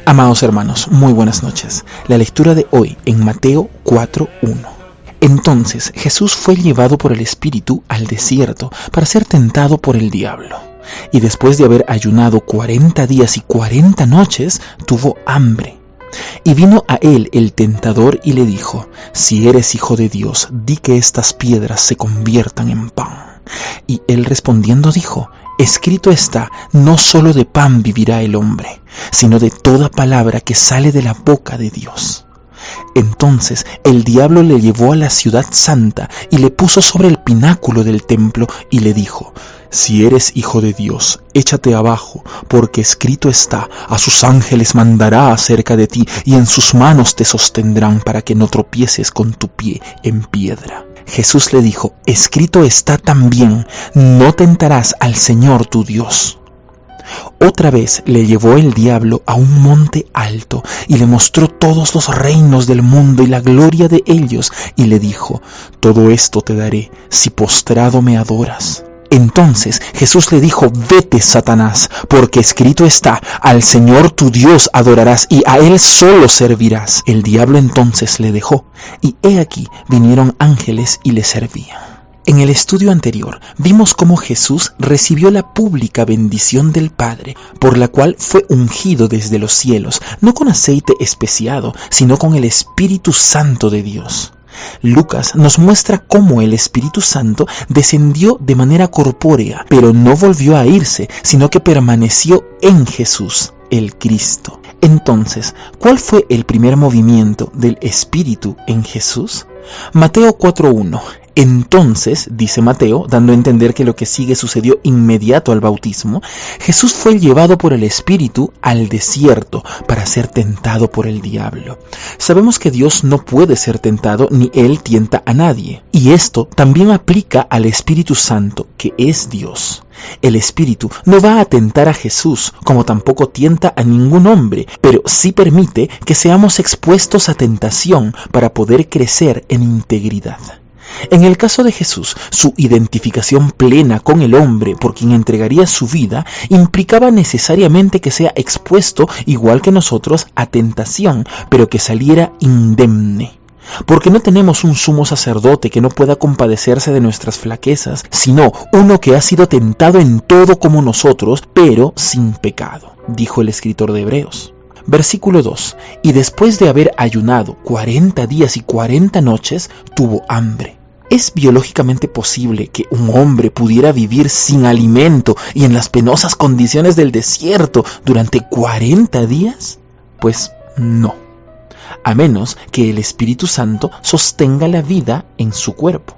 Amados hermanos, muy buenas noches. La lectura de hoy en Mateo 4:1. Entonces Jesús fue llevado por el Espíritu al desierto para ser tentado por el diablo. Y después de haber ayunado 40 días y 40 noches, tuvo hambre. Y vino a él el tentador y le dijo: si eres hijo de Dios, di que estas piedras se conviertan en pan. Y él respondiendo dijo: escrito está, no solo de pan vivirá el hombre, sino de toda palabra que sale de la boca de Dios. Entonces el diablo le llevó a la ciudad santa y le puso sobre el pináculo del templo y le dijo: si eres hijo de Dios, échate abajo, porque escrito está, a sus ángeles mandará acerca de ti, y en sus manos te sostendrán para que no tropieces con tu pie en piedra. Jesús le dijo: escrito está también, no tentarás al Señor tu Dios. Otra vez le llevó el diablo a un monte alto y le mostró todos los reinos del mundo y la gloria de ellos, y le dijo: todo esto te daré si postrado me adoras. Entonces Jesús le dijo: vete, Satanás, porque escrito está, al Señor tu Dios adorarás y a Él solo servirás. El diablo entonces le dejó, y he aquí vinieron ángeles y le servían. En el estudio anterior vimos cómo Jesús recibió la pública bendición del Padre, por la cual fue ungido desde los cielos, no con aceite especiado, sino con el Espíritu Santo de Dios. Lucas nos muestra cómo el Espíritu Santo descendió de manera corpórea, pero no volvió a irse, sino que permaneció en Jesús, el Cristo. Entonces, ¿cuál fue el primer movimiento del Espíritu en Jesús? Mateo 4:1. Entonces, dice Mateo, dando a entender que lo que sigue sucedió inmediato al bautismo, Jesús fue llevado por el Espíritu al desierto para ser tentado por el diablo. Sabemos que Dios no puede ser tentado ni Él tienta a nadie. Y esto también aplica al Espíritu Santo, que es Dios. El Espíritu no va a tentar a Jesús, como tampoco tienta a ningún hombre, pero sí permite que seamos expuestos a tentación para poder crecer en integridad. En el caso de Jesús, su identificación plena con el hombre por quien entregaría su vida implicaba necesariamente que sea expuesto, igual que nosotros, a tentación, pero que saliera indemne. Porque no tenemos un sumo sacerdote que no pueda compadecerse de nuestras flaquezas, sino uno que ha sido tentado en todo como nosotros, pero sin pecado, dijo el escritor de Hebreos. Versículo 2. Y después de haber ayunado 40 días y 40 noches, tuvo hambre. ¿Es biológicamente posible que un hombre pudiera vivir sin alimento y en las penosas condiciones del desierto durante 40 días? Pues no, a menos que el Espíritu Santo sostenga la vida en su cuerpo.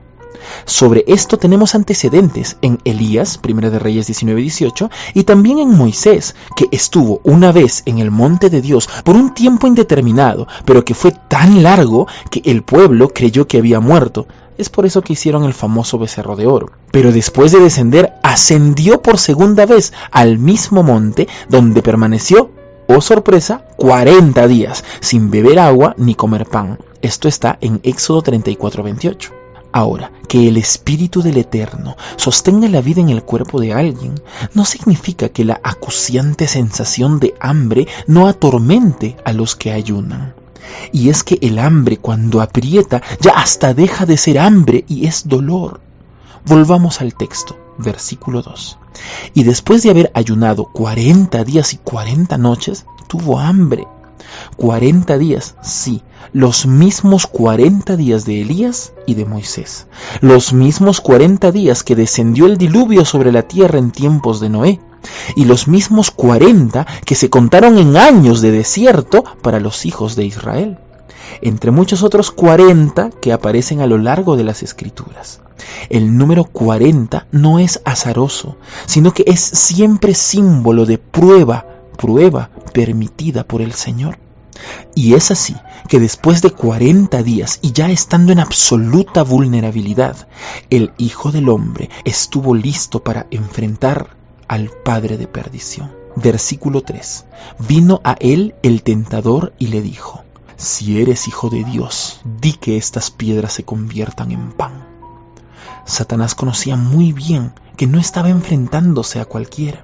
Sobre esto tenemos antecedentes en Elías, 1 de Reyes 19:18, y también en Moisés, que estuvo una vez en el monte de Dios por un tiempo indeterminado, pero que fue tan largo que el pueblo creyó que había muerto. Es por eso que hicieron el famoso becerro de oro. Pero después de descender, ascendió por segunda vez al mismo monte, donde permaneció, oh sorpresa, 40 días, sin beber agua ni comer pan. Esto está en Éxodo 34:28. Ahora, que el Espíritu del Eterno sostenga la vida en el cuerpo de alguien, no significa que la acuciante sensación de hambre no atormente a los que ayunan. Y es que el hambre, cuando aprieta, ya hasta deja de ser hambre y es dolor. Volvamos al texto, versículo 2. Y después de haber ayunado 40 días y 40 noches, tuvo hambre. 40 días, sí, los mismos 40 días de Elías y de Moisés. Los mismos 40 días que descendió el diluvio sobre la tierra en tiempos de Noé. Y los mismos 40 que se contaron en años de desierto para los hijos de Israel, entre muchos otros 40 que aparecen a lo largo de las Escrituras. El número 40 no es azaroso, sino que es siempre símbolo de prueba permitida por el Señor. Y es así que después de 40 días y ya estando en absoluta vulnerabilidad, el Hijo del Hombre estuvo listo para enfrentar al padre de perdición. Versículo 3. Vino a él el tentador y le dijo: si eres hijo de Dios, di que estas piedras se conviertan en pan. Satanás conocía muy bien que no estaba enfrentándose a cualquiera.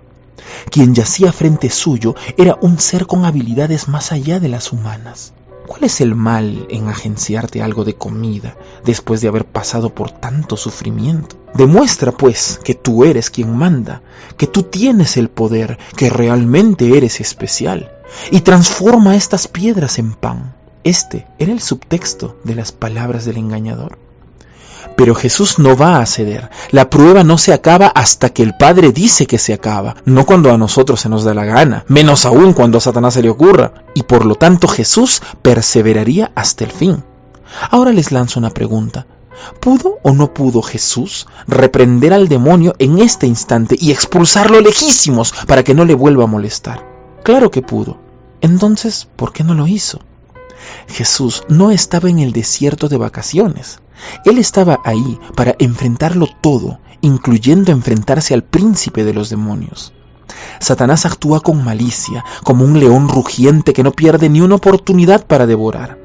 Quien yacía frente suyo era un ser con habilidades más allá de las humanas. ¿Cuál es el mal en agenciarte algo de comida después de haber pasado por tanto sufrimiento? Demuestra, pues, que tú eres quien manda, que tú tienes el poder, que realmente eres especial, y transforma estas piedras en pan. Este era el subtexto de las palabras del engañador. Pero Jesús no va a ceder. La prueba no se acaba hasta que el Padre dice que se acaba, no cuando a nosotros se nos da la gana, menos aún cuando a Satanás se le ocurra. Y por lo tanto Jesús perseveraría hasta el fin. Ahora les lanzo una pregunta. ¿Pudo o no pudo Jesús reprender al demonio en este instante y expulsarlo lejísimos para que no le vuelva a molestar? Claro que pudo. Entonces, ¿por qué no lo hizo? Jesús no estaba en el desierto de vacaciones. Él estaba ahí para enfrentarlo todo, incluyendo enfrentarse al príncipe de los demonios. Satanás actúa con malicia, como un león rugiente que no pierde ni una oportunidad para devorar.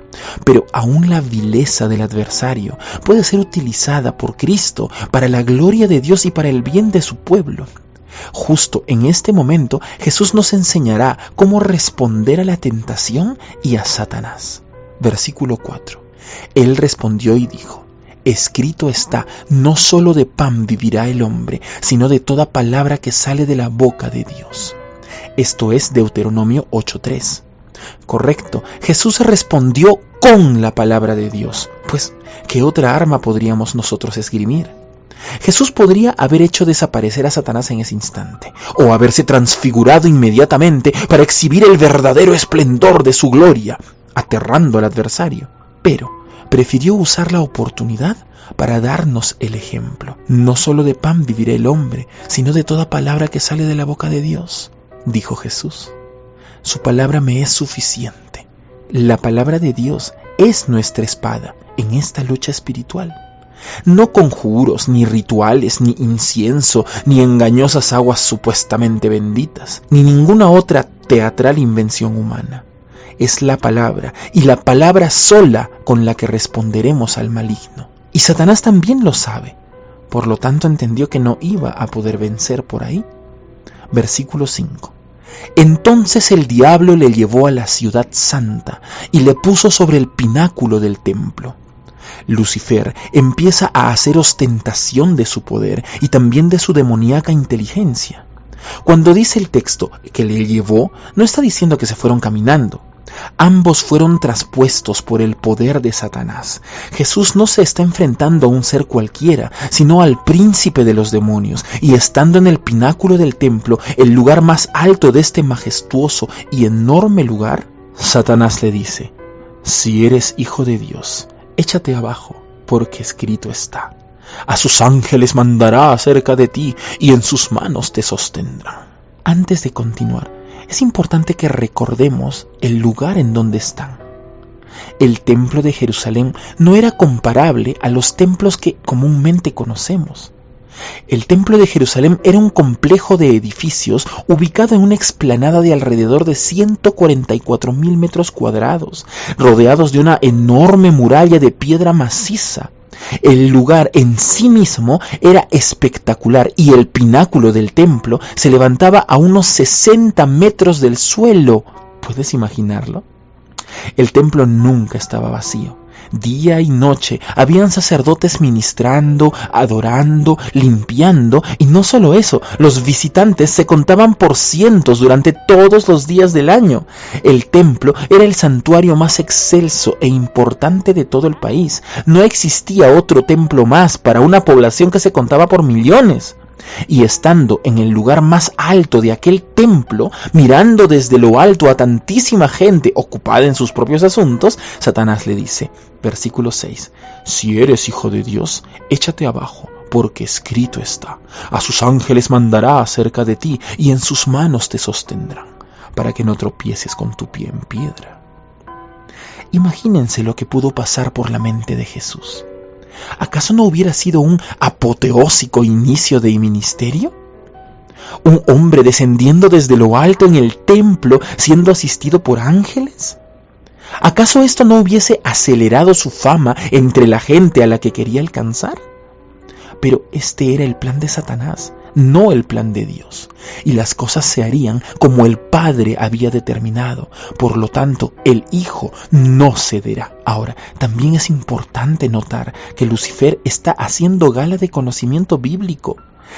Pero aún la vileza del adversario puede ser utilizada por Cristo para la gloria de Dios y para el bien de su pueblo. Justo en este momento, Jesús nos enseñará cómo responder a la tentación y a Satanás. Versículo 4. Él respondió y dijo: escrito está, no solo de pan vivirá el hombre, sino de toda palabra que sale de la boca de Dios. Esto es Deuteronomio 8:3. Correcto, Jesús respondió con la palabra de Dios. Pues, ¿qué otra arma podríamos nosotros esgrimir? Jesús podría haber hecho desaparecer a Satanás en ese instante, o haberse transfigurado inmediatamente para exhibir el verdadero esplendor de su gloria, aterrando al adversario. Pero prefirió usar la oportunidad para darnos el ejemplo. No solo de pan vivirá el hombre, sino de toda palabra que sale de la boca de Dios, dijo Jesús. Su palabra me es suficiente. La palabra de Dios es nuestra espada en esta lucha espiritual. No conjuros, ni rituales, ni incienso, ni engañosas aguas supuestamente benditas, ni ninguna otra teatral invención humana. Es la palabra, y la palabra sola con la que responderemos al maligno. Y Satanás también lo sabe, por lo tanto entendió que no iba a poder vencer por ahí. Versículo 5. Entonces el diablo le llevó a la ciudad santa y le puso sobre el pináculo del templo. Lucifer empieza a hacer ostentación de su poder y también de su demoníaca inteligencia. Cuando dice el texto que le llevó, no está diciendo que se fueron caminando. Ambos fueron traspuestos por el poder de Satanás. Jesús no se está enfrentando a un ser cualquiera, sino al príncipe de los demonios, y estando en el pináculo del templo, el lugar más alto de este majestuoso y enorme lugar, Satanás le dice: si eres hijo de Dios, échate abajo, porque escrito está: a sus ángeles mandará acerca de ti, y en sus manos te sostendrán. Antes de continuar, es importante que recordemos el lugar en donde están. El templo de Jerusalén no era comparable a los templos que comúnmente conocemos. El templo de Jerusalén era un complejo de edificios ubicado en una explanada de alrededor de 144,000 metros cuadrados, rodeados de una enorme muralla de piedra maciza. El lugar en sí mismo era espectacular y el pináculo del templo se levantaba a unos 60 metros del suelo. ¿Puedes imaginarlo? El templo nunca estaba vacío. Día y noche habían sacerdotes ministrando, adorando, limpiando, y no solo eso, los visitantes se contaban por cientos durante todos los días del año. El templo era el santuario más excelso e importante de todo el país. No existía otro templo más para una población que se contaba por millones. Y estando en el lugar más alto de aquel templo, mirando desde lo alto a tantísima gente ocupada en sus propios asuntos, Satanás le dice, versículo 6, si eres hijo de Dios, échate abajo, porque escrito está: a sus ángeles mandará acerca de ti, y en sus manos te sostendrán, para que no tropieces con tu pie en piedra. Imagínense lo que pudo pasar por la mente de Jesús. ¿Acaso no hubiera sido un apoteósico inicio de ministerio? ¿Un hombre descendiendo desde lo alto en el templo siendo asistido por ángeles? ¿Acaso esto no hubiese acelerado su fama entre la gente a la que quería alcanzar? Pero este era el plan de Satanás, no el plan de Dios. Y las cosas se harían como el Padre había determinado. Por lo tanto, el Hijo no cederá. Ahora, también es importante notar que Lucifer está haciendo gala de conocimiento bíblico.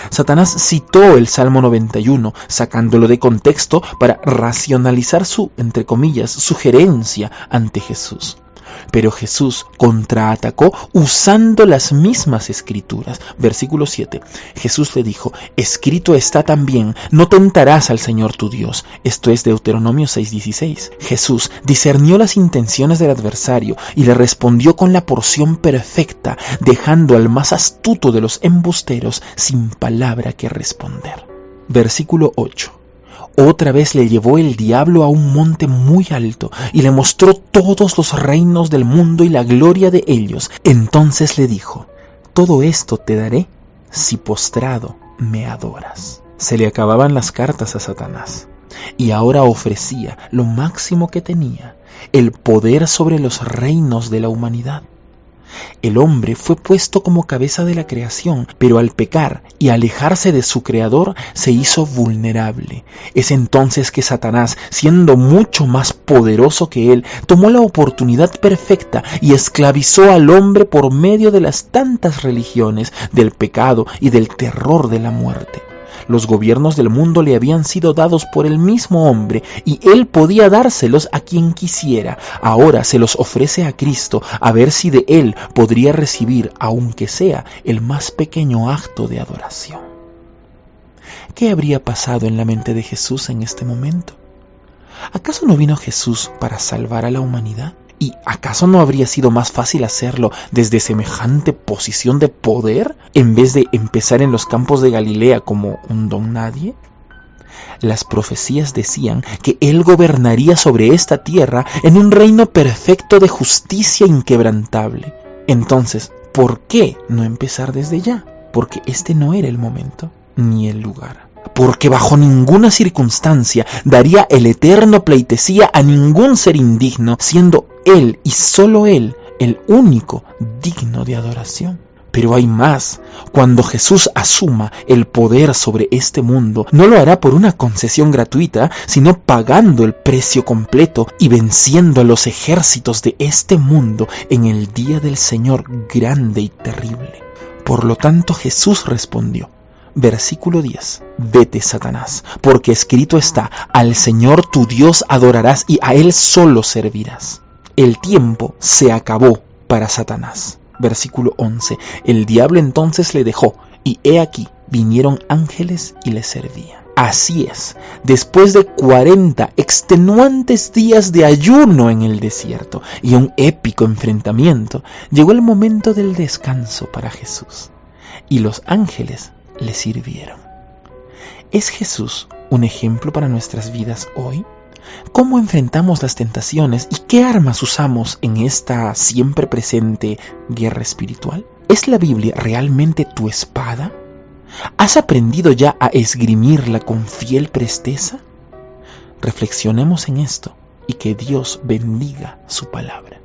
Satanás citó el Salmo 91, sacándolo de contexto para racionalizar su, entre comillas, sugerencia ante Jesús. Pero Jesús contraatacó usando las mismas escrituras. Versículo 7. Jesús le dijo: escrito está también, no tentarás al Señor tu Dios. Esto es Deuteronomio 6:16. Jesús discernió las intenciones del adversario y le respondió con la porción perfecta, dejando al más astuto de los embusteros sin palabra que responder. Versículo 8. Otra vez le llevó el diablo a un monte muy alto y le mostró todos los reinos del mundo y la gloria de ellos. Entonces le dijo: todo esto te daré si postrado me adoras. Se le acababan las cartas a Satanás y ahora ofrecía lo máximo que tenía: el poder sobre los reinos de la humanidad. El hombre fue puesto como cabeza de la creación, pero al pecar y alejarse de su creador se hizo vulnerable. Es entonces que Satanás, siendo mucho más poderoso que él, tomó la oportunidad perfecta y esclavizó al hombre por medio de las tantas religiones, del pecado y del terror de la muerte. Los gobiernos del mundo le habían sido dados por el mismo hombre y él podía dárselos a quien quisiera. Ahora se los ofrece a Cristo, a ver si de él podría recibir, aunque sea el más pequeño acto de adoración. ¿Qué habría pasado en la mente de Jesús en este momento? ¿Acaso no vino Jesús para salvar a la humanidad? ¿Y acaso no habría sido más fácil hacerlo desde semejante posición de poder en vez de empezar en los campos de Galilea como un don nadie? Las profecías decían que él gobernaría sobre esta tierra en un reino perfecto de justicia inquebrantable. Entonces, ¿por qué no empezar desde ya? Porque este no era el momento ni el lugar. Porque bajo ninguna circunstancia daría el eterno pleitesía a ningún ser indigno, siendo él y solo él el único digno de adoración. Pero hay más. Cuando Jesús asuma el poder sobre este mundo, no lo hará por una concesión gratuita, sino pagando el precio completo y venciendo a los ejércitos de este mundo en el día del Señor grande y terrible. Por lo tanto, Jesús respondió. Versículo 10. Vete, Satanás, porque escrito está: al Señor tu Dios adorarás y a Él solo servirás. El tiempo se acabó para Satanás. Versículo 11. El diablo entonces le dejó, y he aquí, vinieron ángeles y le servían. Así es, después de 40 extenuantes días de ayuno en el desierto y un épico enfrentamiento, llegó el momento del descanso para Jesús. Y los ángeles le sirvieron. ¿Es Jesús un ejemplo para nuestras vidas hoy? ¿Cómo enfrentamos las tentaciones y qué armas usamos en esta siempre presente guerra espiritual? ¿Es la Biblia realmente tu espada? ¿Has aprendido ya a esgrimirla con fiel presteza? Reflexionemos en esto y que Dios bendiga su palabra.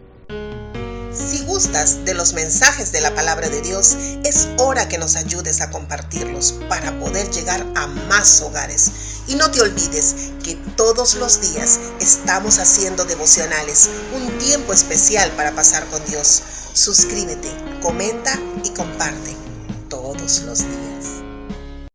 Si gustas de los mensajes de la palabra de Dios, es hora que nos ayudes a compartirlos para poder llegar a más hogares. Y no te olvides que todos los días estamos haciendo devocionales, un tiempo especial para pasar con Dios. Suscríbete, comenta y comparte todos los días.